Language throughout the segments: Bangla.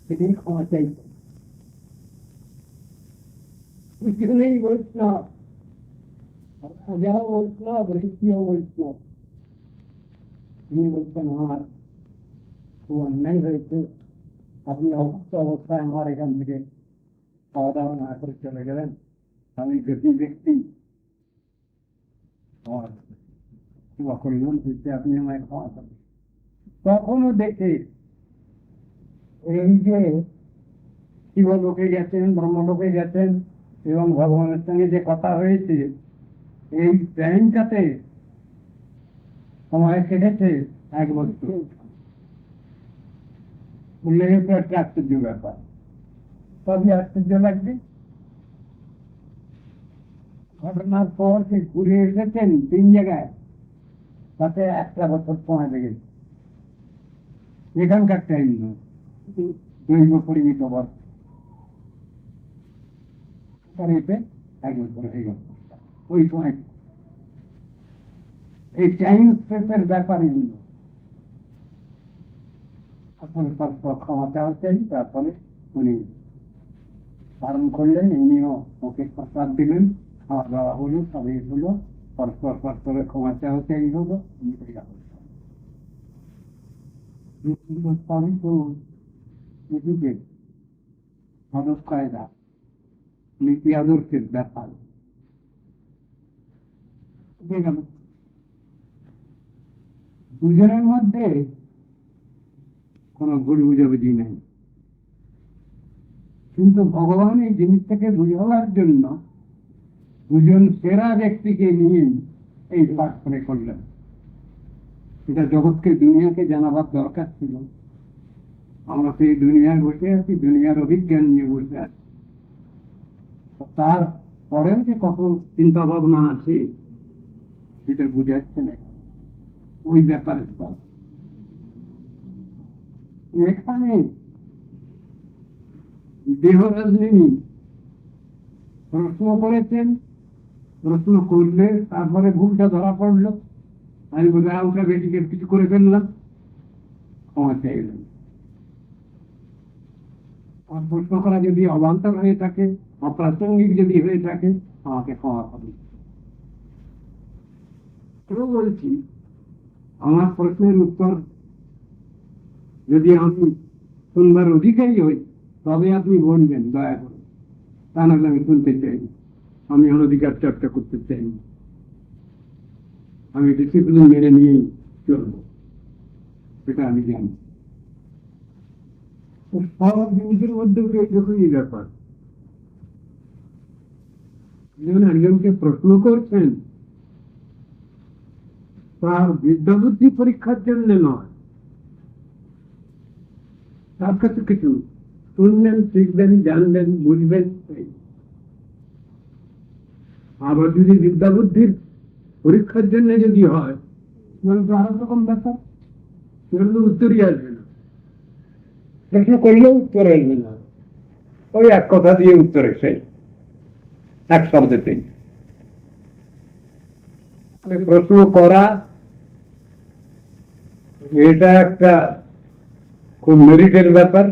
সেদিন ক্ষমা চাইত। দুজনেই বৈষ্ণব, রাজাও বৈষ্ণব, ঋষিও বৈষ্ণব। তিনি বলছেন আমার খুব অন্যায় হয়েছে, আপনি অবস্থ অবস্থায় আমার এখান থেকে খাওয়া দাওয়া না করে চলে গেলেন, আমি গতি ব্যক্তি, আমার ক্ষমা করলেন, আপনি আমায় ক্ষমা করবেন। তখনও দেখে এই যে শিবলোকে গেছেন, ব্রহ্মলোকে গেছেন এবং ভগবানের সঙ্গে যে কথা হয়েছে, এই টাইমটাতে সময় কেটেছে 1 বছর। বললে তো একটা আশ্চর্য ব্যাপার, সবই আশ্চর্য লাগবে। ঘটনার পর সে ঘুরে এসেছেন 3 জায়গায়, তাতে 1টা বছর সময় লেগেছে। এখানকার টাইম নয়, দৈব পরিমিত বর্ষ এতে 1 বছর হয়ে গেল। ওই সময় এই টাইম স্পেসের ব্যাপারে এখন ক্ষমা চাওয়া চাই। তারপরে উনি পালন করলেন, এমনিও ওকে প্রসাদ দিলেন, খাওয়া দাওয়া হলো, সবই হলো, পরস্পরে ক্ষমা চাওয়া চাই হলো। মানব কায়দা, নীতি আদর্শের ব্যাপার দুজনের মধ্যে কোন ভুল বুঝাবুঝি নেই, কিন্তু ভগবান এই জিনিসটাকে বুঝাবার জন্য 2জন সেরা ব্যক্তিকে নিয়ে এই পাঠ করে করলেন। এটা জগৎকে, দুনিয়াকে জানাবার দরকার ছিল। আমরা সেই দুনিয়ায় বসে আছি, দুনিয়ার অভিজ্ঞান নিয়ে বসে আছি। তার পরেও যে কত চিন্তা ভাবনা আছে সেটা বুঝাচ্ছে না, ওই ব্যাপারে এখানে দেহরাজনী প্রশ্ন করেছেন, প্রশ্ন করলে তারপরে ভুলটা ধরা পড়লো, আমি বোধহয় ওটা বেটিকে কিছু করে ফেললাম, ক্ষমা চাইলাম। প্রশ্ন করা যদি অবান্তর হয়ে থাকে, অপ্রাসঙ্গিক যদি হয়ে থাকে, আমাকে ক্ষমা করুন। বলছি, আমার প্রশ্নের উত্তর যদি আমি শুনবার অধিকারী হই, তবে আপনি বলবেন দয়া করে, তা নাহলে আমি শুনতে চাই। আমি অনধিকার চর্চা করতে চাই, আমি ডিসিপ্লিন মেনে নিয়েই চলবো, সেটা আমি জানি। সব জিনিসের মধ্যে এইরকমই ব্যাপার। যেমন একজনকে প্রশ্ন করছেন, তার বিদ্যা বুদ্ধি পরীক্ষার জন্য নয়, তার কাছে কিছু শুনলেন, শিখবেন, জানবেন, বুঝবেন। আবার যদি বিদ্যা বুদ্ধির পরীক্ষার জন্য যদি হয়, তাহলে তো আরো রকম ব্যাপার, সেগুলো উত্তরই আসবে না, প্রশ্ন করলেও উত্তর আসবে না, ওই এক কথা দিয়ে উত্তর এসে এক শব্দতেই। প্রশ্ন করা এটা একটা খুব মেরিটের ব্যাপার।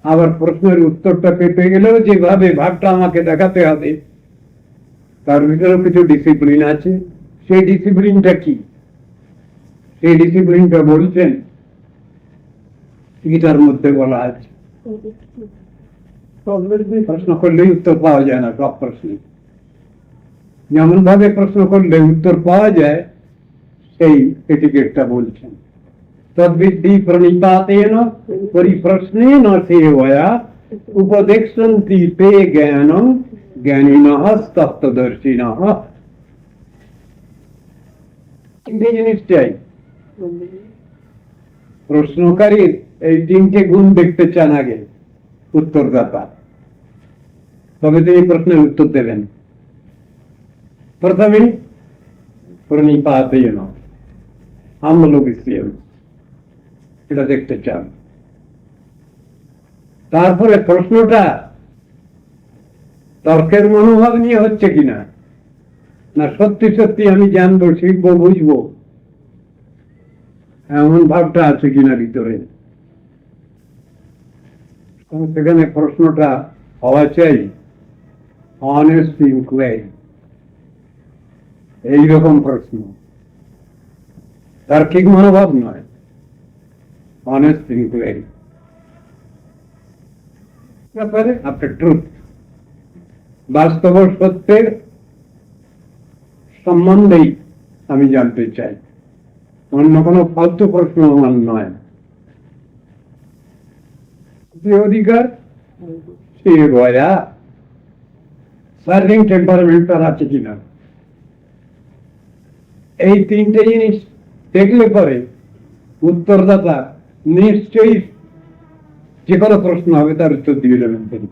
আবার প্রশ্নের উত্তরটা পেতে গেলেও যেভাবে ভাবটা আমাকে দেখাতে হবে, তার ভিতরেও কিছু ডিসিপ্লিন আছে। সেই ডিসিপ্লিনটা কি? সেই ডিসিপ্লিনটা বলছেন গীতার মধ্যে বলা আছে। প্রশ্ন করলেই উত্তর পাওয়া যায় না সব প্রশ্নে, যেমন ভাবে প্রশ্ন করলে উত্তর পাওয়া যায়, সেই এটিকেটটা বলছেন। তদ্বিদ্ধি প্রণিপাতেন পরিপ্রশ্নেন সেবয়া উপদেক্ষন্তি তে জ্ঞানং জ্ঞানিনঃ তত্ত্বদর্শিনঃ। তিনটে জিনিস চাই। প্রশ্নকারীর এই 3টে গুণ দেখতে চান আগে উত্তরদাতা, তবে তিনি প্রশ্নের উত্তর দেবেন। প্রথমে প্রণিপাতেন আমলবিষ্যম, এটা দেখতে চান। তারপরে প্রশ্নটা তর্কের মনোভাব নিয়ে হচ্ছে কিনা, না সত্যি সত্যি আমি জানবো, শিখবো, বুঝবো, এমন ভাবটা আছে কিনা ভিতরে, সেখানে প্রশ্নটা হওয়া চাই অনেস্ট ইনকোয়ারি, এইরকম প্রশ্ন, তার্কিক মনোভাব নয়, অনেস্ট ইনকোয়ারি ব্যাপারে আপনার ট্রুথ, বাস্তব সত্যের সম্বন্ধেই আমি জানতে চাই, অন্য কোনো ফালতু প্রশ্ন আমার নয়। যে অধিকার সে বয়া সার্ভিং টেম্পারমেন্ট তার আছে কিনা, এই তিনটে জিনিস দেখলে পরে উত্তরদাতা নিশ্চয়ই যে কোনো প্রশ্ন হবে তার উত্তর দিয়ে দেবেন তিনি,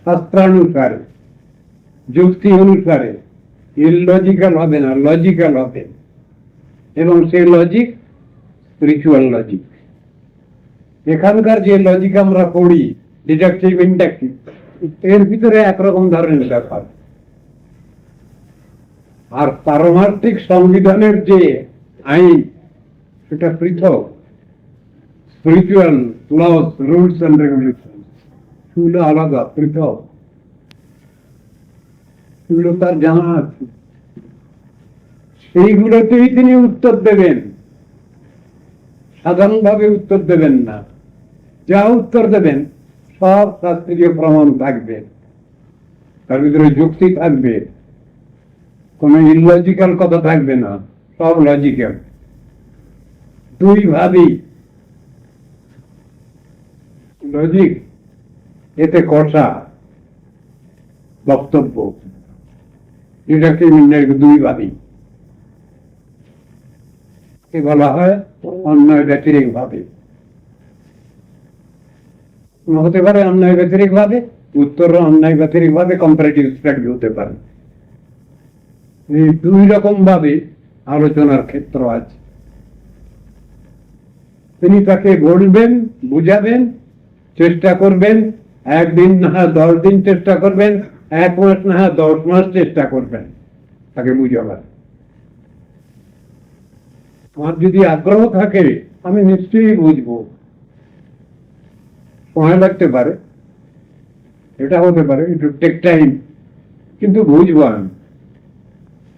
শাস্ত্রানুসারে, যুক্তি অনুসারে, ইললজিক্যাল হবে না, লজিক্যাল হবে, এবং সেই লজিক স্পিরিচুয়াল লজিক। এখানকার যে লজিক আমরা পড়ি ডিডাকটিভ ইন্ডাকটিভ, এর ভিতরে একরকম ধরনের ব্যাপার, আর পারমার্থিক সংবিধানের যে আইন সেটা পৃথক, spiritual laws, rules and regulation সেগুলো আলাদা, পৃথক, সেগুলো তার জানা আছে, সেইগুলোতেই তিনি উত্তর দেবেন, সাধারণভাবে উত্তর দেবেন না। যা উত্তর দেবেন সব শাস্ত্রীয় প্রমাণ থাকবে, তার ভিতরে যুক্তি থাকবে, কোনো ইললজিক্যাল কথা থাকবে না, সব লজিক্যাল। দুই ভাবি লজিক, এতে কষা বক্তব্য, এটাকে দুই ভাবি বলা হয় অন্যায় ব্যতিরেক ভাবে, হতে পারে অন্যায় ব্যতিরেক ভাবে, উত্তর অন্যায় ব্যতিরেক ভাবে, কম্পারেটিভ স্ট্র্যাটেজি হতে পারে। এই দুই রকম ভাবে আলোচনার ক্ষেত্র আছে। তিনি তাকে বলবেন, বুঝাবেন, চেষ্টা করবেন, একদিন না হয় 10 দিন চেষ্টা করবেন, 1 মাস না হয় 10 মাস চেষ্টা করবেন তাকে বুঝাবার। আমার যদি আগ্রহ থাকে আমি নিশ্চয়ই বুঝবো, সময় লাগতে পারে, এটা হতে পারে, একটু টেক টাইম, কিন্তু বুঝবো আমি,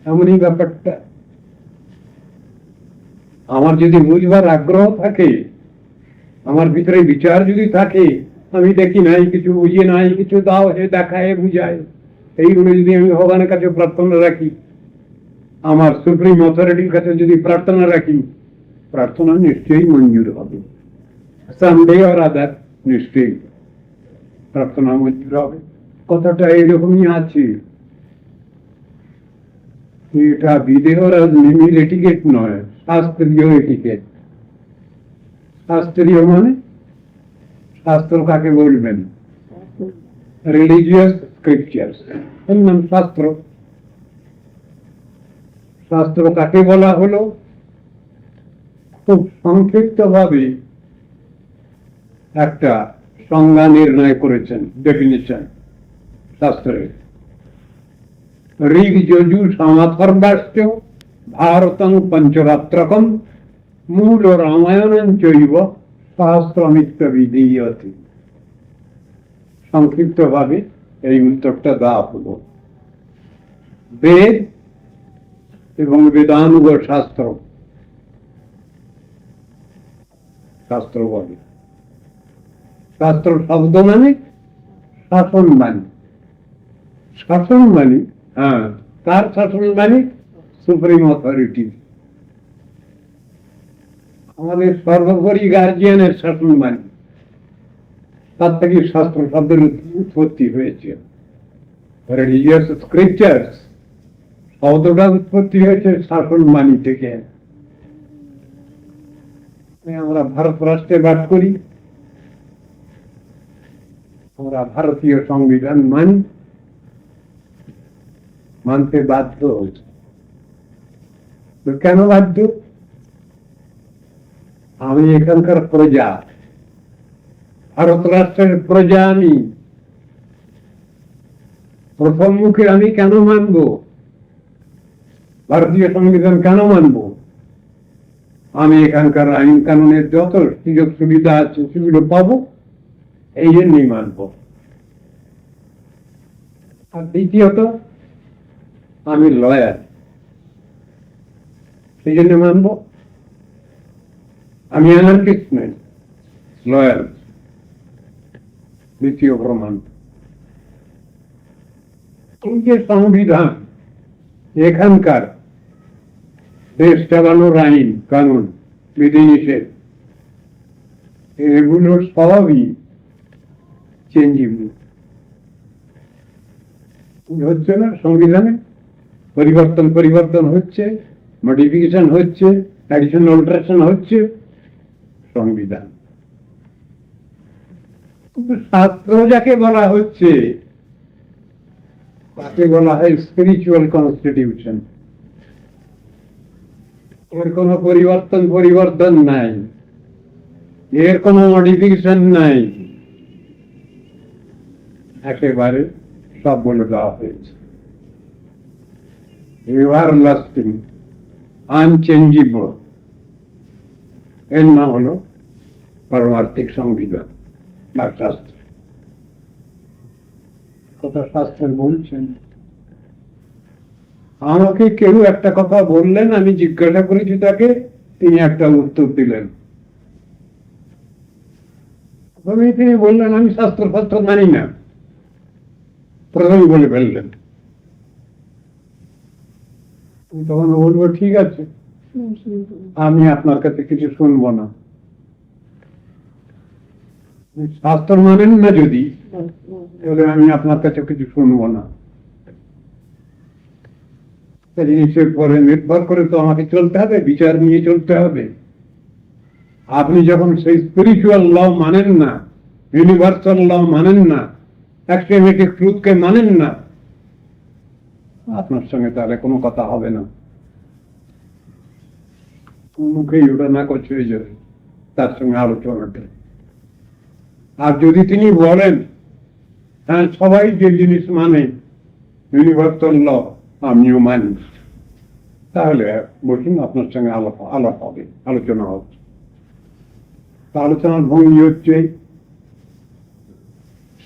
এমনই ব্যাপারটা। আমার যদি বুঝবার আগ্রহ থাকে, আমার ভিতরে বিচার যদি থাকে, আমি দেখি নাই কিছু, বুঝি নাই কিছু, দাও হে দেখায় বুঝায়, এইগুলো যদি আমি ভগবানের কাছে প্রার্থনা রাখি, আমার সুপ্রিম অথরিটির কাছে যদি প্রার্থনা রাখি, প্রার্থনা নিশ্চয়ই মঞ্জুর হবে, সামডে অর আদার নিশ্চয়ই প্রার্থনা মঞ্জুর হবে। কথাটা এইরকমই আছে, এটা বিদেহ রাজনীতির এটিকেট নয়, শাস্ত্রীয় এটিকেট। শাস্ত্রীয় মানে শাস্ত্র কাকে বলবেন? রিলিজিয়াস স্ক্রিপচার্স, এর নাম শাস্ত্র। শাস্ত্র কাকে বলা হলো? খুব সংক্ষিপ্ত ভাবে একটা সংজ্ঞা নির্ণয় করেছেন, ডেফিনিশন শাস্ত্রের। ঋগ যজু সামাথর্বাশ্চ ভারতং পঞ্চরাত্রকম মূল রামায়ণং চৈব সহস্রমিত্র বিধীয়তে। সংক্ষিপ্ত ভাবে এই উত্তরটা দেওয়া হলো। বেদ এবং বেদানুগ শাস্ত্র, শাস্ত্র বলে, শাস্ত্র শব্দ মানে শাসন বাণী, শাসন বাণী, হ্যাঁ, কার শাসন বাণী? সুপ্রিম অথরিটি, আমাদের সর্বোপরি গার্জিয়ানের শাসন বাণী। তার থেকে শাস্ত্র শব্দের উৎপত্তি হয়েছে। রিলিজিয়াস স্ক্রিপচার্স শব্দটা উৎপত্তি হয়েছে শাসন বাণী থেকে। আমরা ভারত রাষ্ট্রে বাস করি, আমরা ভারতীয় সংবিধান মানি, মানতে বাধ্য হয়েছে। কেন বাধ্য? আমি এখানকার প্রজা, ভারত রাষ্ট্রের প্রজা আমি। প্রথম মুখে আমি কেন মানব ভারতীয় সংবিধান? কেন মানব? আমি এখানকার আইন কানুনের যত সুযোগ সুবিধা আছে সেগুলো পাবো, এই জন্যই মানব। আর দ্বিতীয়ত, আমি লয়ার, সেই জন্য মানব। আমি অ্যানার্কিস্ট নই, লয়ার। দ্বিতীয় প্রমাণ, এই যে সংবিধান, এখানকার দেশ চালানোর আইন কানুন বিধিনিষেধ, এগুলো সবই চেঞ্জেবল। হচ্ছে না, সংবিধানে পরিবর্তন হচ্ছে, মডিফিকেশন হচ্ছে, অ্যাডিশন অল্টারেশন হচ্ছে, সংবিধান। শাস্ত্র যাকে বলা হচ্ছে তাকে বলা হয় স্পিরিচুয়াল কনস্টিটিউশন। এর কোনো পরিবর্তন নাই, এর কোনো মডিফিকেশন নাই, একেবারে সব বলে দেওয়া হয়েছে। এভারলাস্টিং, আনচেঞ্জেবল, এর নাম হলো পারমার্থিক সংবিধান বা শাস্ত্র। কথা শাস্ত্রের বলছেন। আমাকে কেউ একটা কথা বললেন, আমি জিজ্ঞাসা করেছি তাকে, তিনি একটা উত্তর দিলেন। তিনি বললেন আমি শাস্ত্র মানি না, প্রথমে বলে ফেললেন। তখন বলবো ঠিক আছে, আমি আপনার কাছে কিছু শুনবো না। শাস্ত্র মানেন না যদি, তাহলে আমি আপনার কাছে কিছু শুনবো না। জিনিসের পরে নির্ভর করে তো আমাকে চলতে হবে, বিচার নিয়ে চলতে হবে। আপনি যখন সেই স্পিরিচুয়াল ল মানেন না, ইউনিভার্সাল ল মানেন না, অ্যাক্সিওমেটিক ট্রুথকে মানেন না, আপনার সঙ্গে তাহলে কোনো কথা হবে না। মুখেই ওটা না করছে হয়ে যাবে তার সঙ্গে আলোচনাটা। আর যদি তিনি বলেন হ্যাঁ সবাই যে জিনিস মানে ইউনিভার্সাল ল আমিও মানি, তাহলে বলুন আপনার সঙ্গে আলাপ হবে, আলোচনা হবে। আলোচনার ভঙ্গি হচ্ছে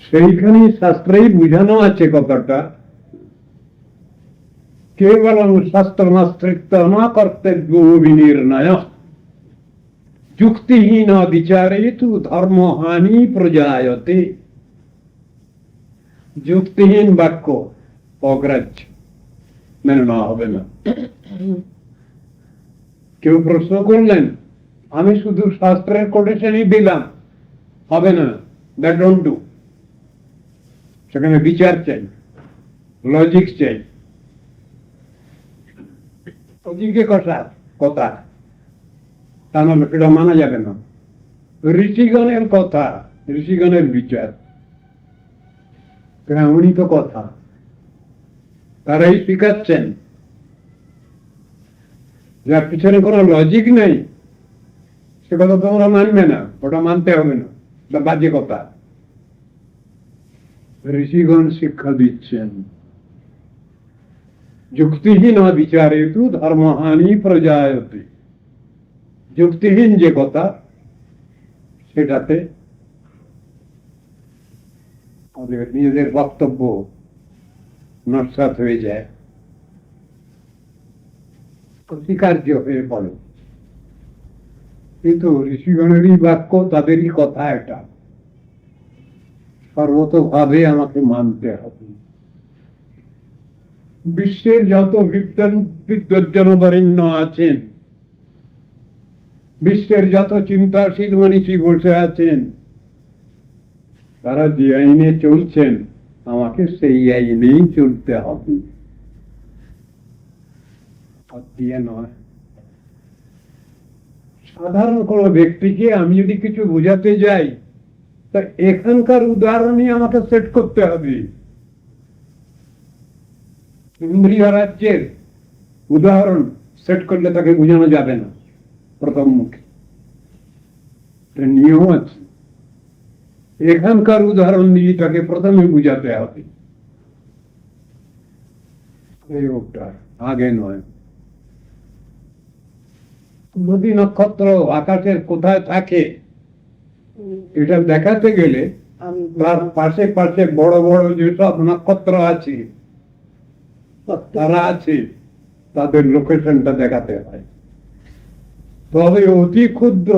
সেইখানেই শাস্ত্রেই বুঝানো আছে কথাটা, কেবলম শাস্ত্রমাশ্রিত না কর্তব্য বিনির্ণয় যুক্তিহীন বিচারে তু ধর্মহানি প্রজায়তে। যুক্তিহীন বাক্য অগ্রাহ্য, মেনে নেওয়া হবে না। কেউ প্রশ্ন করলেন, আমি শুধু শাস্ত্রের কোটেশনই দিলাম, হবে না, দ্যাট ডোন্ট ডু। সেখানে বিচার চাই, লজিক চাই। লজিকে কথা তা নাহলে সেটা মানা যাবে না। ঋষিগণের কথা, ঋষিগণের বিচার, গ্রামণিত কথা, তারাই শিখাচ্ছেন। যার পিছনে কোনো লজিক নেই সে কথা তোমরা মানবে না, ওটা মানতে হবে না, বাজে কথা। ঋষিগণ শিক্ষা দিচ্ছেন যুক্তিহীন বিচারে তু ধর্মহানি প্রজায়তে। যুক্তিহীন যে কথা সেটাতে আমাদের নিজেদের বক্তব্য নস্যাৎ হয়ে যায়, প্রতিকার্য হয়ে পড়ে। কিন্তু ঋষিগণেরই বাক্য, তাদেরই কথা, এটা সর্বতভাবে আমাকে মানতে হবে। বিশ্বের যত বিদ্বজ্জনবরেণ্য আছেন, বিশ্বের যত চিন্তাশীল মনীষী বসে আছেন, তারা যে আইনে চলছেন আমাকে সেই আইনেই চলতে হবে, দিয়ে নয়। সাধারণ কোনো ব্যক্তিকে আমি যদি কিছু বোঝাতে যাই, তা এখানকার উদাহরণই আমাকে সেট করতে হবে। ইন্দ্রিয় রাজ্যের উদাহরণ সেট করলে তাকে বোঝানো যাবে না প্রথম মুখে, নিয়ম আছে। এখানকার উদাহরণ দিয়ে তাকে প্রথমে বুঝাতে হবে, এই ওটা আগে নয়। নদী নক্ষত্র আকাশের কোথায় থাকে এটা দেখাতে গেলে তার পাশে পাশে বড় বড় যেসব নক্ষত্র আছে তারা আছে তাদের লোকেশনটা দেখাতে হয়, তবে অতি ক্ষুদ্র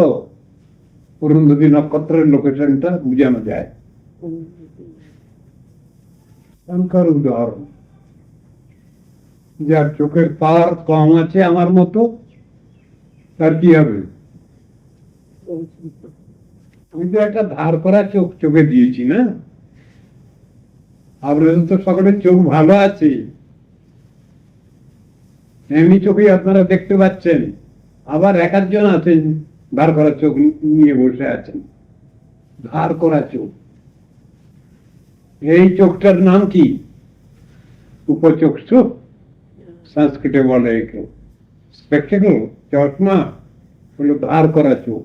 অরুন্ধতী নক্ষত্রের লোকেশনটা বোঝানো যায়। সংখ্যার উদাহরণ, যার চোখের পাওয়ার কম আছে আমার মতো, তার কি হবে? আমি তো একটা ধার করা চোখ চোখে দিয়েছি না, আপনাদের তো সকলের চোখ ভালো আছে, এমনি চোখে আপনারা দেখতে পাচ্ছেন। আবার এক একজন আছেন ধার করা চোখ নিয়ে বসে আছেন, ধার করা চোখ। এই চোখটার নাম কি? উপচক্ষু সংস্কৃতে বলে একে। স্পেকটেকল, চশমা হলো ধার করা চোখ।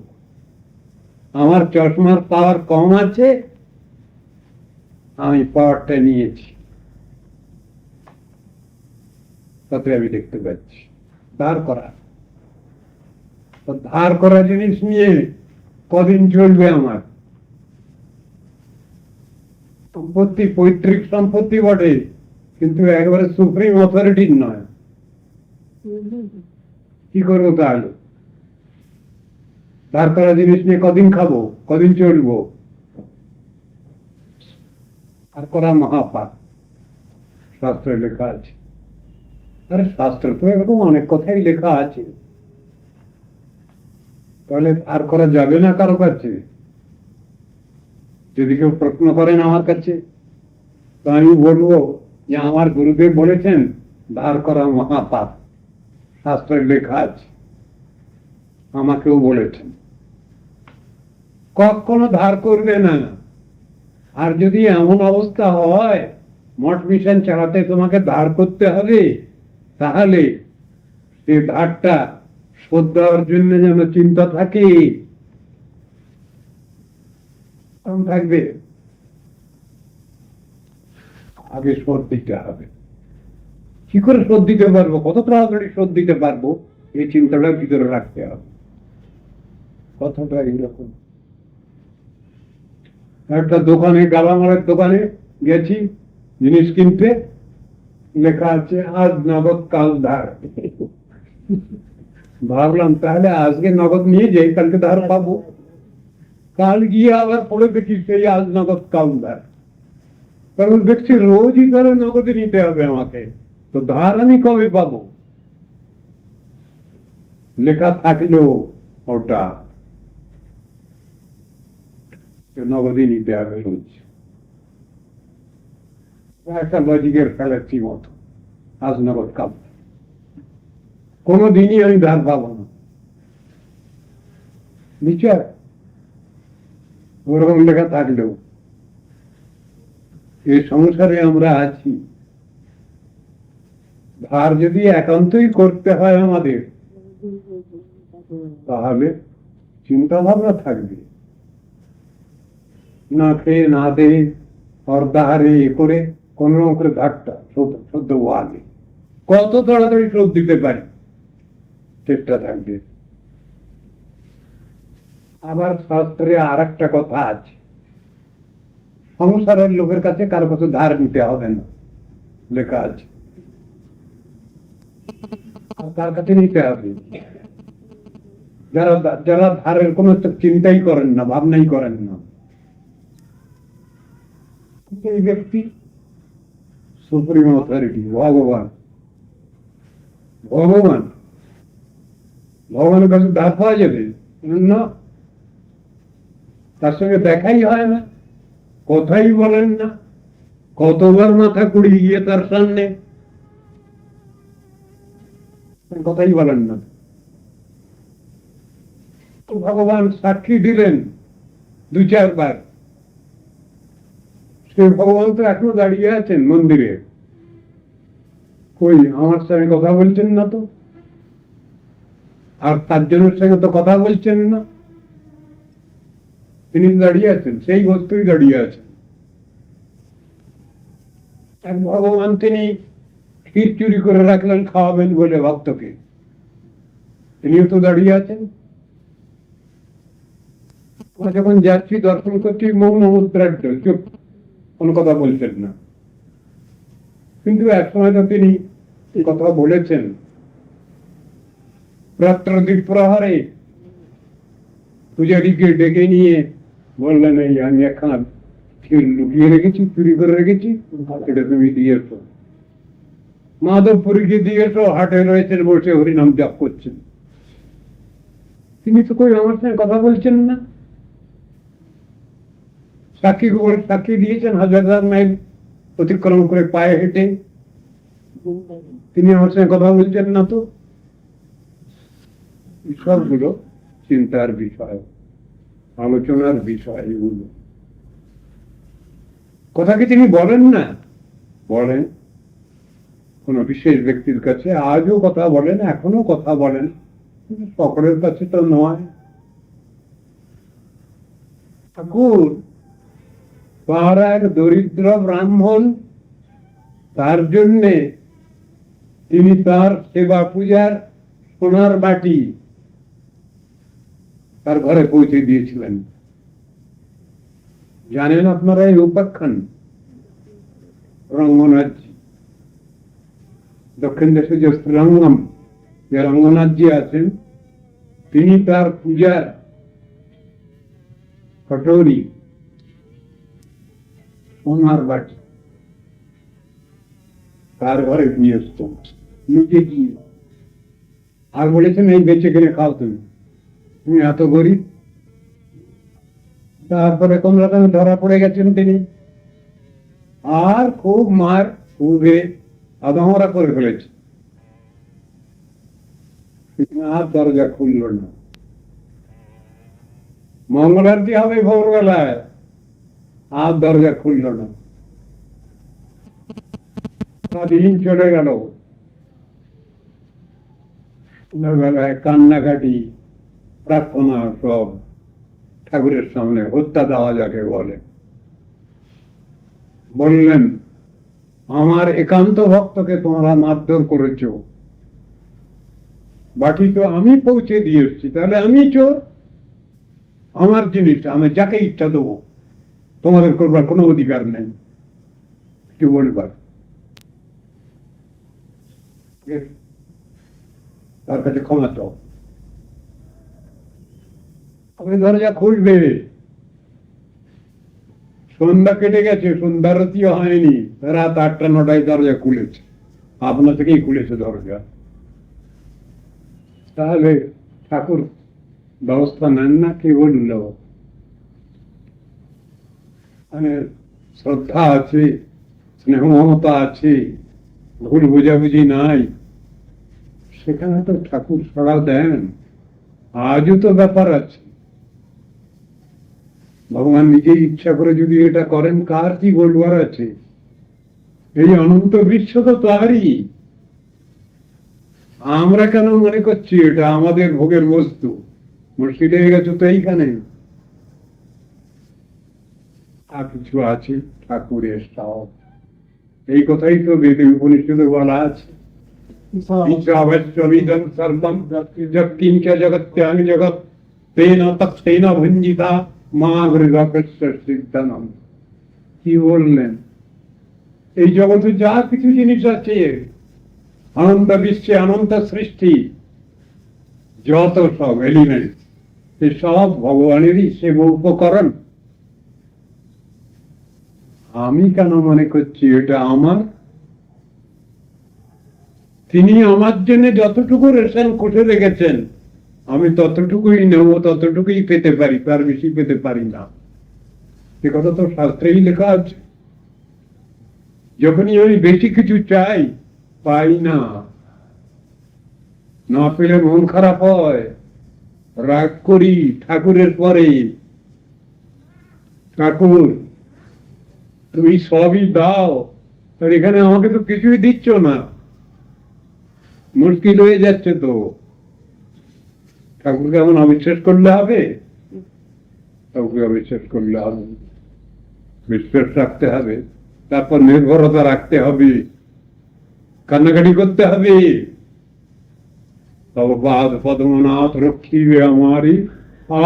আমার চশমার পাওয়ার কম আছে, আমি পাওয়ারটা নিয়েছি, তাতে আমি দেখতে পাচ্ছি। ধার করা, ধার করা জিনিস নিয়ে কদিন চলবে আমার? সম্পত্তি পৈতৃক সম্পত্তি বটে, কিন্তু একেবারে সুপ্রিম অথরিটির নয়। কি করবো তাহলে? ধার করা জিনিস নিয়ে কদিন খাবো, কদিন চলবো? ধার করা মহাপাপ, শাস্ত্রে লেখা আছে। আরে শাস্ত্র তো এরকম অনেক কথাই লেখা আছে, তাহলে ধার করা যাবে না কারো কাছে? যদি কেউ প্রশ্ন করেন আমার কাছে, তো আমি বলবো যে আমার গুরুদেব বলেছেন ধার করা মহাপাপ, শাস্ত্রের লেখা আছে, আমাকেও বলেছেন কখনো ধার করবে না। আর যদি এমন অবস্থা হয় মঠ মিশন চালাতে তোমাকে ধার করতে হবে, তাহলে সে ধারটা শোধ দেওয়ার জন্য যেন চিন্তা থাকে, থাকবে। আগে শোধ দিতে হবে। কি করে শোধ দিতে পারবো, কত তাড়াতাড়ি শোধ দিতে পারবো, এই চিন্তাটা ভিতরে রাখতে হবে। কথাটা এইরকম। একটা দোকানে, গালামালের দোকানে গেছি জিনিস কিনতে, লেখা আছে আজ নগদ কাল ধার। ভাবলাম তাহলে আজকে নগদ নিয়ে যাই, কালকে ধার পাবো। কাল গিয়ে আবার পরে দেখি সেই আজ নগদ কাল ধার। কারণ দেখছি রোজই ধরে নগদে নিতে হবে আমাকে, তো ধার আমি কবে পাবো? লেখা থাকলো ওটা নগদে নিতে হবে রোজ। একটা লজিকের ফেলাচ্ছি মতো, আজ নগদ কাল। কোনদিনই আমি ধার পাবো না, বিচার ওরকম লেখা থাকলেও। এই সংসারে আমরা আছি, ধার যদি একান্তই করতে হয় আমাদের, তাহলে চিন্তা ভাবনা থাকবে। না খেয়ে না দেয় অর্ধাহারে এ করে কোন রকম করে ধারটা শোধ আগে কত তাড়াতাড়ি শোধ দিতে পারি চেষ্টা থাকবে। আবার শাস্ত্রে আর একটা কথা আছে, সংসারের লোকের কাছে কারো কাছে ধার নিতে হবে না, লেখা আছে। কার কাছে নিতে হবে? যারা যারা ধারের কোন চিন্তাই করেন না, ভাবনাই করেন না, এই ব্যক্তি সুপ্রিম অথরিটি, ভগবান। ভগবান ভগবানের কাছে ধার পাওয়া যাবে না, তার সঙ্গে দেখাই হয় না, কথাই বলেন না, কতবার মাথা কুড়ি গিয়ে তার সামনে, কথাই বলেন না। ভগবান সাক্ষী দিলেন 2-4 বার, সে ভগবান তো এখনো দাঁড়িয়ে আছেন মন্দিরে, কই আমার সঙ্গে কথা বলছেন না তো, আর 4 জনের সঙ্গে তো কথা বলছেন না, তিনি দাঁড়িয়ে আছেন, সেই বস্তুই দাঁড়িয়ে আছেন। আর ভগবান তিনি ক্ষীর চুরি করে রাখলেন খাওয়াবেন বলে ভক্তকে, তিনিও তো দাঁড়িয়ে আছেন। আমরা যখন যাচ্ছি দর্শন করছি মৌন মুদ্রার চুপ, কোনো কথা বলছেন না। কিন্তু এক সময় তো তিনি এই কথা বলেছেন, রাত্র দ্বীপ্রহারে পূজারীকে ডেকে নিয়ে বললেন, এই আমি একখানা লুকিয়ে রেখেছি, চুরি করে রেখেছি, এটা তুমি দিয়েছো। মাধবপুরীকে দিয়েছো, হাটে রয়েছেন বসে হরিনাম জপ করছেন। তিনি তো কই আমার সঙ্গে কথা বলছেন না। সাক্ষী সাক্ষী দিয়েছেন হাজার মাইল অতিক্রম করে পায়ে হেঁটে, তিনি আমার সঙ্গে কথা বলছেন না। তো সবগুলো চিন্তার বিষয়, আলোচনার বিষয়। এগুলো কথা কি তিনি বলেন না? বলেন। কোন বিশেষ ব্যক্তির কাছে আজও কথা বলেন, এখনো কথা বলেন, সকলের কাছে তো নয়। ঠাকুর পাড়ার দরিদ্র ব্রাহ্মণ, তার জন্যে তিনি তার সেবা পূজার সোনার বাটি তার ঘরে পৌঁছে দিয়েছিলেন। জানেন আপনারা এই উপাখ্যান? রঙ্গনাথজি, দক্ষিণ দেশে যে শ্রীরঙ্গম, যে রঙ্গনাথজি আছেন, তিনি তার পূজার কটোরি, সোনার বাটি তার ঘরে নিয়ে আসতেন, নিজে গিয়ে। আর বলেছেন, এই বেঁচে কিনে খাও, তুমি তুমি এত গরিব। তারপরে কোন রকমে ধরা পড়ে গেছেন তিনি, আর খুব মার খুবই আদমরা করে ফেলেছে। আর দরজা খুলল না। মঙ্গল আরতি হবে ভোরবেলায়, আর দরজা খুলল না। দিন চলে গেল, বেলায় কান্নাকাটি, প্রার্থনা, সব ঠাকুরের সামনে হত্যা দেওয়া যাকে বলে। বললেন, আমার একান্ত ভক্তকে তোমরা মারধর করেছ, বাকি তো আমি পৌঁছে দিয়ে এসছি, তাহলে আমি চোর? আমার জিনিস আমি যাকে ইচ্ছা দেবো, তোমাদের করবার কোনো অধিকার নেই। কি বলবার? তার কাছে ক্ষমা চাও। আপনি দরজা খুলবে, সন্ধ্যা কেটে গেছে, সন্ধ্যারতিও হয়নি, রাত 8টা-9টায় দরজা খুলেছে, আপনা থেকেই খুলেছে দরজা। তাহলে ঠাকুর ব্যবস্থা নেন না? কি বলল? মানে শ্রদ্ধা আছে, স্নেহ মমতা আছে, ভুল বোঝাবুঝি নাই, সেখানে তো ঠাকুর সাড়া দেন। আজও তো ব্যাপার আছে। ভগবান নিজেই ইচ্ছা করে যদি এটা করেন, কার কি বলবার আছে? এই অনন্ত বিশ্ব তো তারই। আমরা কেন মনে করছি এটা আমাদের ভোগের বস্তু? মুশকিল হয়ে গেছে তো এইখানে। আর কিছু আছে ঠাকুরের সব। এই কথাই তো বেদে উপনিষদে বলা আছে, জগৎ তেন তৎসেন ভঞ্জিতা মা সিদ্ধানম। কি বললেন? এই জগতে যা কিছু জিনিস আছে, অনন্ত বিশ্বে অনন্ত সৃষ্টি, যত সব এলিমেন্ট, সব ভগবানেরই সেবা উপকরণ। আমি কেন মনে করছি এটা আমার? তিনি আমার জন্য যতটুকু রেশন কোষে রেখেছেন, আমি ততটুকুই নেব, ততটুকুই পেতে পারি, তার বেশি পেতে পারি না। সে কথা তো শাস্ত্রেই লেখা আছে। যখনই আমি বেশি কিছু চাই, পাই না, না পেলে মন খারাপ হয়, রাগ করি ঠাকুরের পরে। ঠাকুর তুমি সবই দাও, আর এখানে আমাকে তো কিছুই দিচ্ছ না, মুশকিল হয়ে যাচ্ছে তো। ঠাকুরকে এমন অবিশ্বাস করলে হবে? ঠাকুরকে অবিশ্বাস করলে হবে? বিশ্বাস রাখতে হবে, তারপর নির্ভরতা রাখতে হবে, কান্নাকাটি করতে হবে, তব পাদ পদ্মনাথ রক্ষিবে আমারই,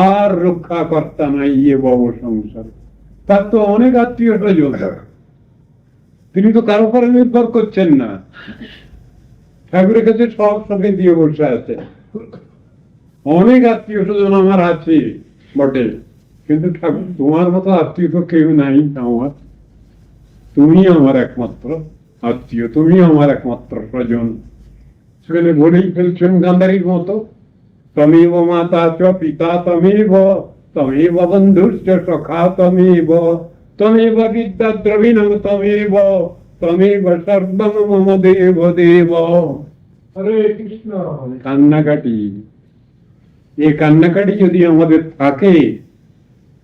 আর রক্ষা কর্তা নাই এ বব সংসার। তার তো অনেক আত্মীয় স্বজন, তিনি তো কারো উপরে নির্ভর করছেন না, ঠাকুরের কাছে সব সঙ্গে দিয়ে বসে আছে। অনেক আত্মীয় স্বজন আমার আছে বটে, কিন্তু ঠাকুর তোমার মতো আত্মীয় তো কেউ নাই আমার। তুমি আমার একমাত্র আত্মীয়, তুমি আমার একমাত্র স্বজন। সেখানে বলেই ফেলছেন গান্ধারীর মতো, তমেব মাতা চ পিতা তমেব, তমেব বন্ধুশ্চ সখা তমেব, তমেব বিদ্যা দ্রবিণং তমেব, তমেব সর্বং মম দেব দেব। হরে কৃষ্ণ। কান্নাকাটি, এই কান্নাকাটি যদি আমাদের থাকে,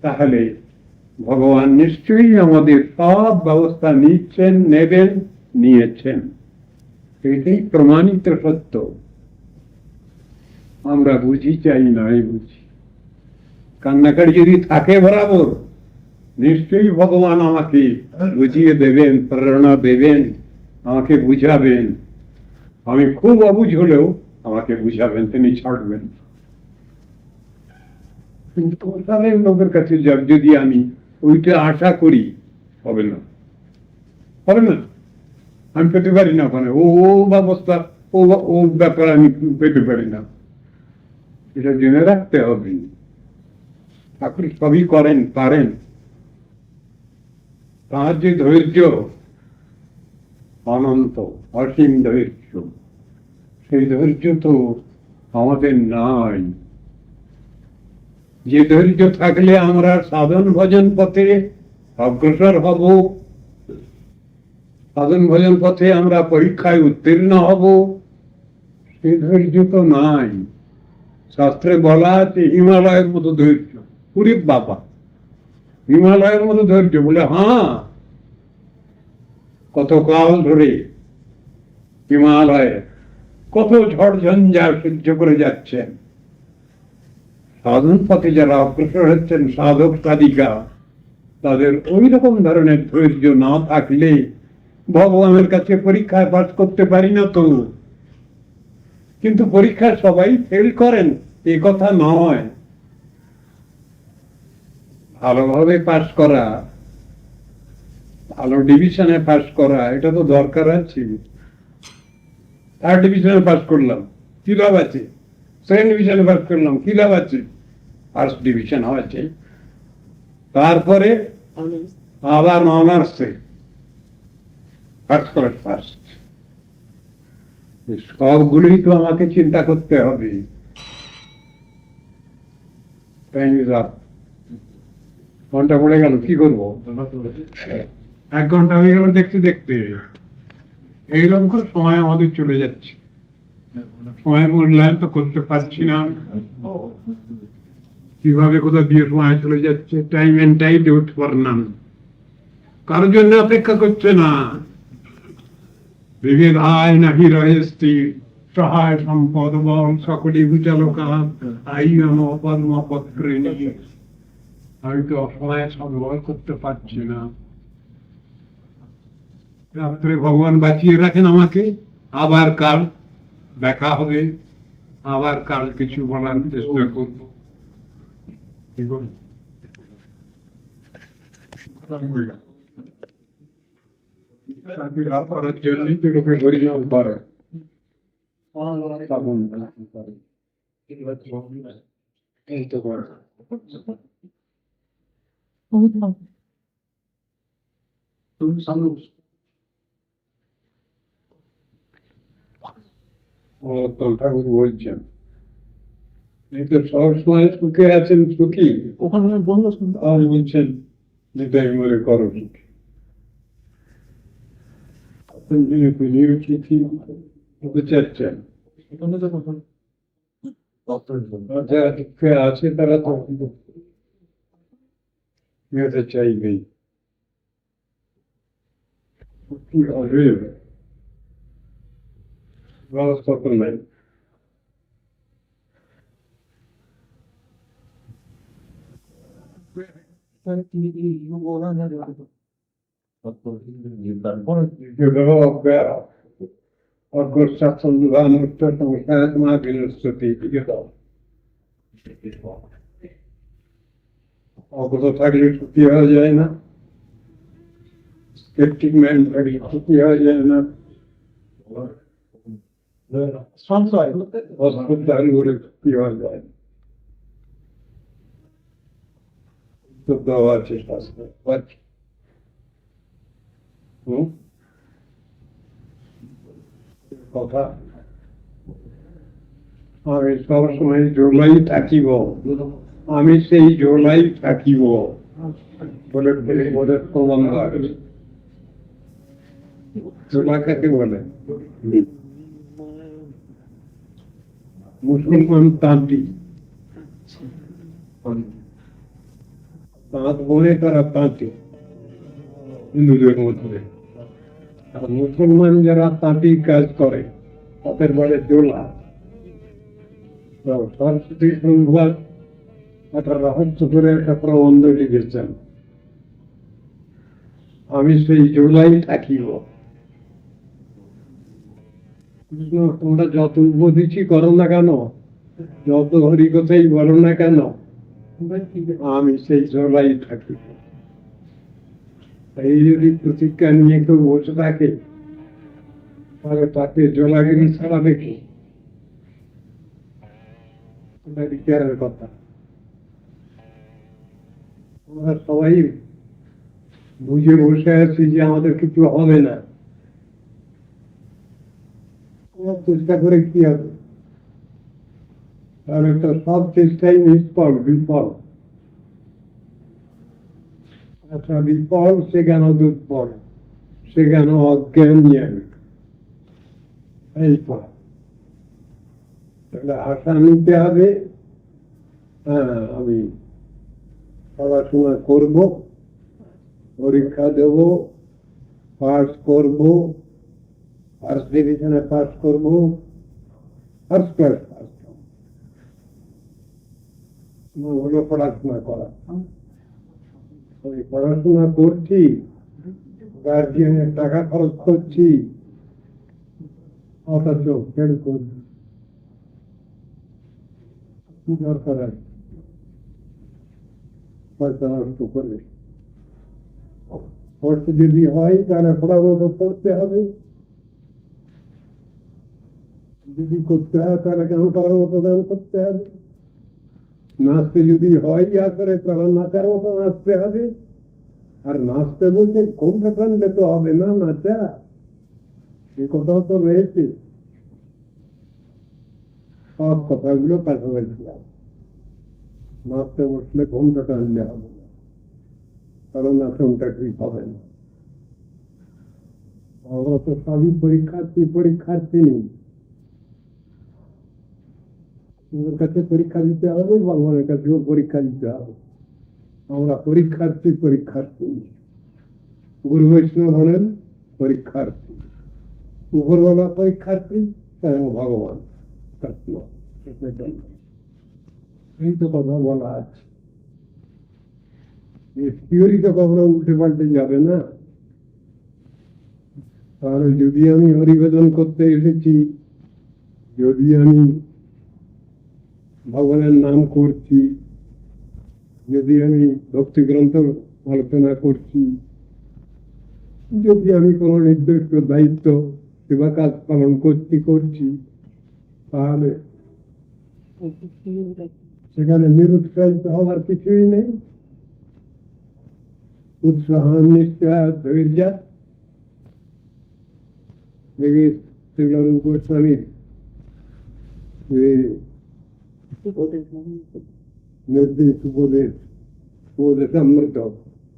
তাহলে ভগবান নিশ্চয়ই আমাদের সব ব্যবস্থা নিচ্ছেন, নেবেন, নিয়েছেন। এটাই প্রমাণিত সত্য। আমরা বুঝি চাই নাই বুঝি, কান্নাকাটি যদি থাকে বরাবর, নিশ্চয়ই ভগবান আমাকে বুঝিয়ে দেবেন, প্রেরণা দেবেন, আমাকে বুঝাবেন। আমি খুব অবুঝ হলেও আমাকে বুঝাবেন, তিনি ছাড়বেন। কিন্তু লোকের কাছে যদি আমি ওইটা আশা করি, হবে না, হবে না। আমি পেতে পারি না ওখানে, ও ব্যবস্থা, ও ব্যাপার আমি পেতে পারি না। এটা জেনে রাখতে হবে। ঠাকুর সবই করেন, পারেন। তাঁর যে ধৈর্য, অনন্ত অসীম ধৈর্য, সেই ধৈর্য তো আমাদের নাই। যে ধৈর্য থাকলে আমরা সাধন ভজন পথে অগ্রসর হব, সাধন ভজন পথে আমরা পরীক্ষায় উত্তীর্ণ হব, সেই ধৈর্য তো নাই। শাস্ত্রে বলা আছে হিমালয়ের মতো ধৈর্য। পুরী বাবা, হিমালয়ের মতো ধৈর্য বলে? হ্যাঁ, কত কাল ধরে হিমালয়ে কত ঝড় ঝঞ্ঝা সহ্য করে যাচ্ছেন। সাধন পথে যারা অগ্রসর হচ্ছেন, সাধক সাধিকা, তাদের ওই রকম ধরনের ধৈর্য না থাকলে ভগবানের কাছে পরীক্ষায় পাস করতে পারি না তো। কিন্তু পরীক্ষায় সবাই ফেল করেন এ কথা নয়। ভালোভাবে পাস করা, ভালো ডিভিশনে পাস করা, এটা তো দরকার আছে। থার্ড ডিভিশনে পাস করলাম, কি লাভ আছে? সেকেন্ড ডিভিশনে পাস করলাম, কি লাভ আছে? ফার্স্ট ডিভিশন হয়েছে, তারপরে আবার অনার্সে ফার্স্ট ক্লাস ফার্স্ট। সবগুলোই তো আমাকে চিন্তা করতে হবে। ঘন্টা পড়ে গেল, কি করবো? 1 ঘন্টা হয়ে গেল দেখতে দেখতে। এইরকম করে সময় আমাদের চলে যাচ্ছে, সময় মূল্যায়ন তো করতে পারছি না। কিভাবে কোথা দিয়ে সময় চলে যাচ্ছে, টাইম এন্ড টাইড উঠ ফর নান। কারোর জন্য অপেক্ষা করছে না। বিবিধায় নাহি রহে স্থির, সহায় সম্পদ বল সকলে ভূচালোকা, আই নম পদ্মপত্রিণী। আমি তো অসময়ে সংগ্রহ করতে পারছি না। রাত্রে ভগবান বাঁচিয়ে রাখেন আমাকে, আবার কাল দেখা হবে, আবার কাল কিছু বলার চেষ্টা করবো। করার জন্যই তো লোকে হরিনাম করে। এই তো করে ঠাকুর বলছেন, এই তো সবসময় সুখে আছেন, সুখী ওখানে বন্ধ বলছেন নিতাই মনে করো সুখী। চাচ্ছেন যারা দুঃখে আছে তারা তো মেয়েতে চাইবেই। কি হবে ব্যবস্থা করলেন? অগত থাকলে ক্ষতি হয়ে যায় না, স্কেপটিক ম্যান থাকলে ক্ষতি হয়ে যায় না, সঞ্চয় অদ্ভুত দাঁড়ি করে ক্ষতি হয়ে যায় না। তো দেওয়া আছে শাস্ত্রে। কথা আমি সবসময় জোলাই থাকিব, আমি সেই জোলাই থাকিব বলে ওদের প্রমাণ আছে। জোলা কাকে বলে? মুসলমান তাঁতি, তাঁত বলে তারা তাঁতি হিন্দুদের মধ্যে। আর মুসলমান যারা তাঁতি কাজ করে তাদের বলে জোলা। সরস্বতী সংবাদ একটা রহস্য করে একটা প্রবন্ধ লিখেছেন, আমি সেই জোলাই থাকিব। তোমরা যত উপদেশই করো না কেন, যত হরিকথাই বলো না কেন, আমি সেই জোলাই থাকিব। এই যদি প্রতিজ্ঞা নিয়ে কেউ বসে থাকে তাহলে তাকে জোলাগিরি ছাড়াবে কি? বিচারের কথা। আমরা সবাই বুঝে বসে আছি যে আমাদের কিছু হবে না, চেষ্টা করে কি হবে? তাহলে তো সব চেষ্টাই নিষ্ফল, বিফল। আচ্ছা, বিফল সে কেন দুর্বল, সে কেন অজ্ঞান জ্ঞান? এই তো তাহলে আশা নিতে হবে, হ্যাঁ আমি পড়াশোনা করব, পরীক্ষা দেব, পাস করব, ফার্স্ট ডিভিশনে পাস করব, ফার্স্ট ক্লাস পাস হলো পড়াশোনা করা। আমি পড়াশোনা করছি, গার্জিয়ানের টাকা খরচ করছি, অথচ ফেল করছি। কি দরকার আছে পয়সা নষ্ট করে? পড়তে যদি হয় তাহলে পড়াশোনা পড়তে হবে, যদি করতে হয় তাহলে কেন পড়াশোনা করতে হবে? নাচতে যদি হয় আসলে তাহলে নাচার মতো নাচতে হবে। আর নাচতে বলতে কোনটা টানলে তো হবে না, নাচা এ কথাও তো রয়েছে। সব কথাগুলো পাশাপাশি নাচতে বসলে ঘুমটা টানলে হবে না, কারণ নাচনটা ঠিক হবে না। আমরা তো সবই পরীক্ষার্থী নেই। ওদের কাছে পরীক্ষা দিতে হবে, ভগবানের কাছেও পরীক্ষা দিতে হবে। আমরা পরীক্ষার্থী। গুরু বৈষ্ণব হলেন পরীক্ষার্থী, উপরওয়ালা পরীক্ষার্থী, স্বয়ং ভগবান। এই তো কথা বলা আছে। থিওরি তো কখনো উল্টে পাল্টে যাবে না। তাহলে যদি আমি হরিভজন করতে এসেছি, যদি আমি ভগবানের নাম করছি, যদি আমি ভক্তি গ্রন্থ আলোচনা করছি, যদি আমি কোন নির্দিষ্ট দায়িত্ব সেবা কাজ পালন করছি, তাহলে সেখানে নিরুৎসাহিত হওয়ার কিছুই নেই। উৎসাহ নিশ্চয় ধৈর্য। গোস্বামীর নির্দেশ উপদেশ অমৃত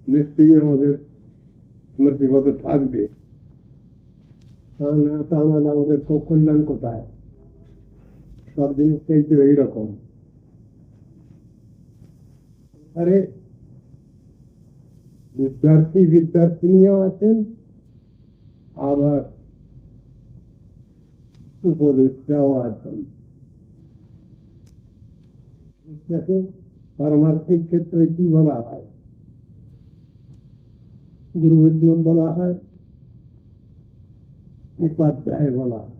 নিশ্চয়ই আমাদের স্মৃতিগত থাকবে। তাহলে আমাদের কল্যাণ কোথায়? সব জিনিসটাই তো এইরকম। আরে বিদ্যার্থিনীও আছেন, আবার উপদেষ্টাও আছেন। পারমার্থিক ক্ষেত্রে কি বলা হয়? গুরু বলা হয়, উপাধ্যায় বলা হয়।